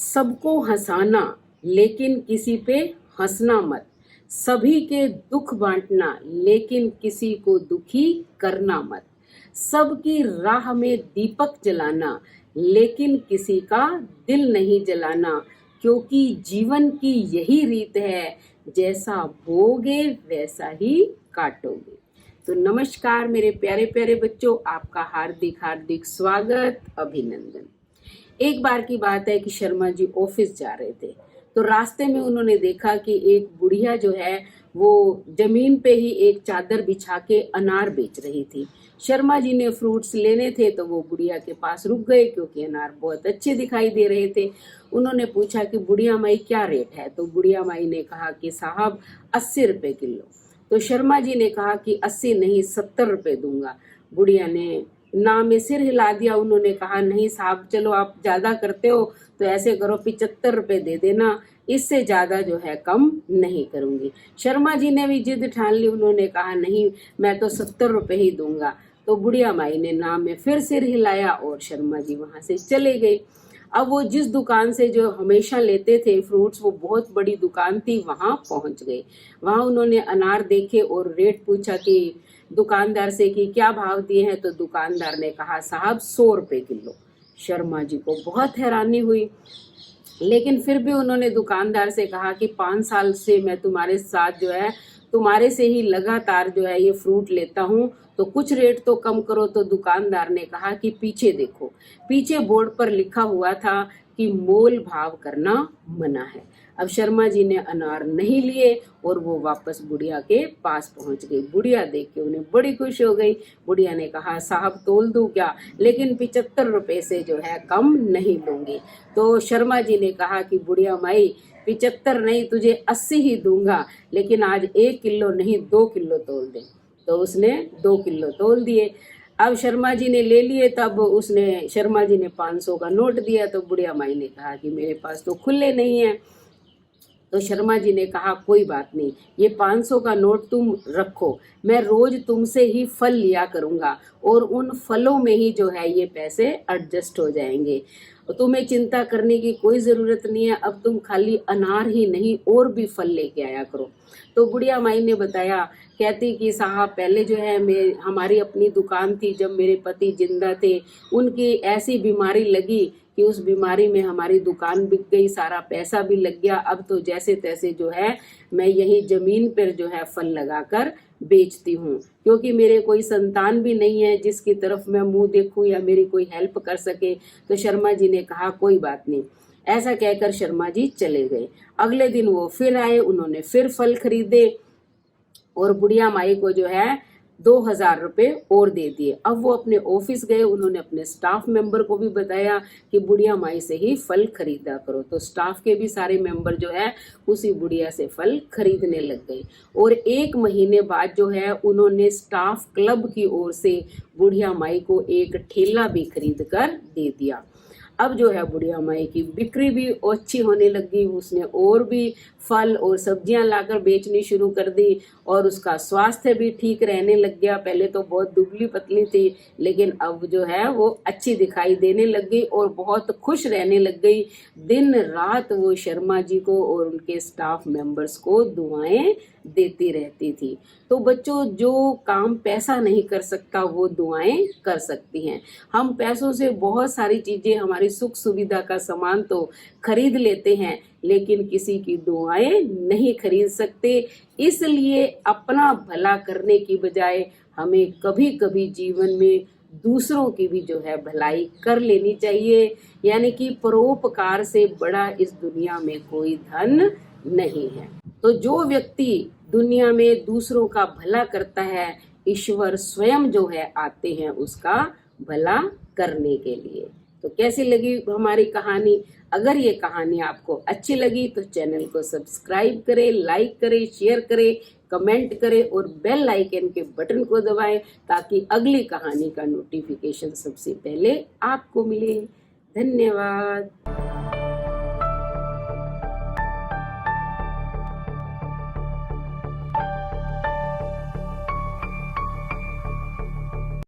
सबको हंसाना लेकिन किसी पे हंसना मत। सभी के दुख बांटना लेकिन किसी को दुखी करना मत। सबकी राह में दीपक जलाना लेकिन किसी का दिल नहीं जलाना, क्योंकि जीवन की यही रीत है, जैसा बोगे वैसा ही काटोगे। तो नमस्कार मेरे प्यारे प्यारे बच्चों, आपका हार्दिक हार्दिक स्वागत, अभिनंदन। एक बार की बात है कि शर्मा जी ऑफिस जा रहे थे, तो रास्ते में उन्होंने देखा कि एक बुढ़िया जो है वो जमीन पे ही एक चादर बिछा के अनार बेच रही थी। शर्मा जी ने फ्रूट्स लेने थे तो वो बुढ़िया के पास रुक गए, क्योंकि अनार बहुत अच्छे दिखाई दे रहे थे। उन्होंने पूछा कि बुढ़िया माई क्या रेट है, तो बुढ़िया माई ने कहा कि साहब 80 रुपए किलो। तो शर्मा जी ने कहा कि 80 नहीं 70 रुपए दूंगा। बुढ़िया ने ना में सिर हिला दिया। उन्होंने कहा नहीं साहब, चलो आप ज्यादा करते हो तो ऐसे करो 75 रुपए दे देना, इससे ज्यादा जो है कम नहीं करूंगी। शर्मा जी ने भी जिद ठान ली। उन्होंने कहा नहीं, मैं तो 70 रुपए ही दूंगा। तो बुढ़िया माई ने ना में फिर सिर हिलाया और शर्मा जी वहां से चले गए। अब वो जिस दुकान से जो हमेशा लेते थे फ्रूट्स, वो बहुत बड़ी दुकान थी, वहां पहुंच गए। वहां उन्होंने अनार देखे और रेट पूछा कि दुकानदार से कि क्या भाव दिए हैं, तो दुकानदार ने कहा साहब 100 रुपए किलो। शर्मा जी को बहुत हैरानी हुई, लेकिन फिर भी उन्होंने दुकानदार से कहा कि 5 साल से मैं तुम्हारे साथ जो है तुम्हारे से ही लगातार जो है ये फ्रूट लेता हूँ, तो कुछ रेट तो कम करो। तो दुकानदार ने कहा कि पीछे देखो, पीछे बोर्ड पर लिखा हुआ था कि मोल भाव करना मना है। अब शर्मा जी ने अनार नहीं लिए और वो वापस बुढ़िया के पास पहुंच गई। बुढ़िया देख के उन्हें बड़ी खुश हो गई। बुढ़िया ने कहा साहब तोल दूं क्या, लेकिन 75 रुपए से जो है कम नहीं लूंगी। तो शर्मा जी ने कहा कि बुढ़िया माई 75 नहीं, तुझे 80 ही दूंगा, लेकिन आज 1 किलो नहीं 2 किलो तोल दे। तो उसने 2 किलो तोल दिए। अब शर्मा जी ने ले लिए। तब उसने शर्मा जी ने 500 का नोट दिया। तो बुढ़िया माई ने कहा कि मेरे पास तो खुले नहीं है। तो शर्मा जी ने कहा कोई बात नहीं, ये 500 का नोट तुम रखो, मैं रोज तुमसे ही फल लिया करूंगा और उन फलों में ही जो है ये पैसे एडजस्ट हो जाएंगे। तुम्हें चिंता करने की कोई जरूरत नहीं है, अब तुम खाली अनार ही नहीं और भी फल लेके आया करो। तो बुढ़िया माई ने बताया, कहती कि साहब पहले जो है मैं हमारी अपनी दुकान थी, जब मेरे पति जिंदा थे उनकी ऐसी बीमारी लगी कि उस बीमारी में हमारी दुकान बिक गई, सारा पैसा भी लग गया। अब तो जैसे तैसे जो है मैं यही जमीन पर जो है फल लगाकर बेचती हूँ, क्योंकि मेरे कोई संतान भी नहीं है जिसकी तरफ मैं मुंह देखूं या मेरी कोई हेल्प कर सके। तो शर्मा जी ने कहा कोई बात नहीं। ऐसा कहकर शर्मा जी चले गए। अगले दिन वो फिर आए, उन्होंने फिर फल खरीदे और बुढ़िया माई को जो है 2000 रुपए और दे दिए। अब वो अपने ऑफिस गए। उन्होंने अपने स्टाफ मेंबर को भी बताया कि बुढ़िया माई से ही फल खरीदा करो। तो स्टाफ के भी सारे मेंबर जो है उसी बुढ़िया से फल खरीदने लग गए। और 1 महीने बाद जो है उन्होंने स्टाफ क्लब की ओर से बुढ़िया माई को एक ठेला भी खरीद कर दे दिया। अब जो है बुढ़िया माई की बिक्री भी अच्छी होने लगी। उसने और भी फल और सब्जियां लाकर बेचनी शुरू कर दी और उसका स्वास्थ्य भी ठीक रहने लग गया। पहले तो बहुत दुबली पतली थी, लेकिन अब जो है वो अच्छी दिखाई देने लग गई और बहुत खुश रहने लग गई। दिन रात वो शर्मा जी को और उनके स्टाफ मेंबर्स को दुआएं देती रहती थी। तो बच्चों, जो काम पैसा नहीं कर सकता वो दुआएं कर सकती हैं। हम पैसों से बहुत सारी चीजें, हमारी सुख सुविधा का सामान तो खरीद लेते हैं, लेकिन किसी की दुआएं नहीं खरीद सकते। इसलिए अपना भला करने की बजाय हमें कभी कभी जीवन में दूसरों की भी जो है भलाई कर लेनी चाहिए। यानी कि परोपकार से बड़ा इस दुनिया में कोई धन नहीं है। तो जो व्यक्ति दुनिया में दूसरों का भला करता है, ईश्वर स्वयं जो है आते हैं उसका भला करने के लिए। तो कैसी लगी हमारी कहानी? अगर ये कहानी आपको अच्छी लगी तो चैनल को सब्सक्राइब करें, लाइक करें, शेयर करें, कमेंट करें और बेल आइकन के बटन को दबाएं, ताकि अगली कहानी का नोटिफिकेशन सबसे पहले आपको मिले। धन्यवाद।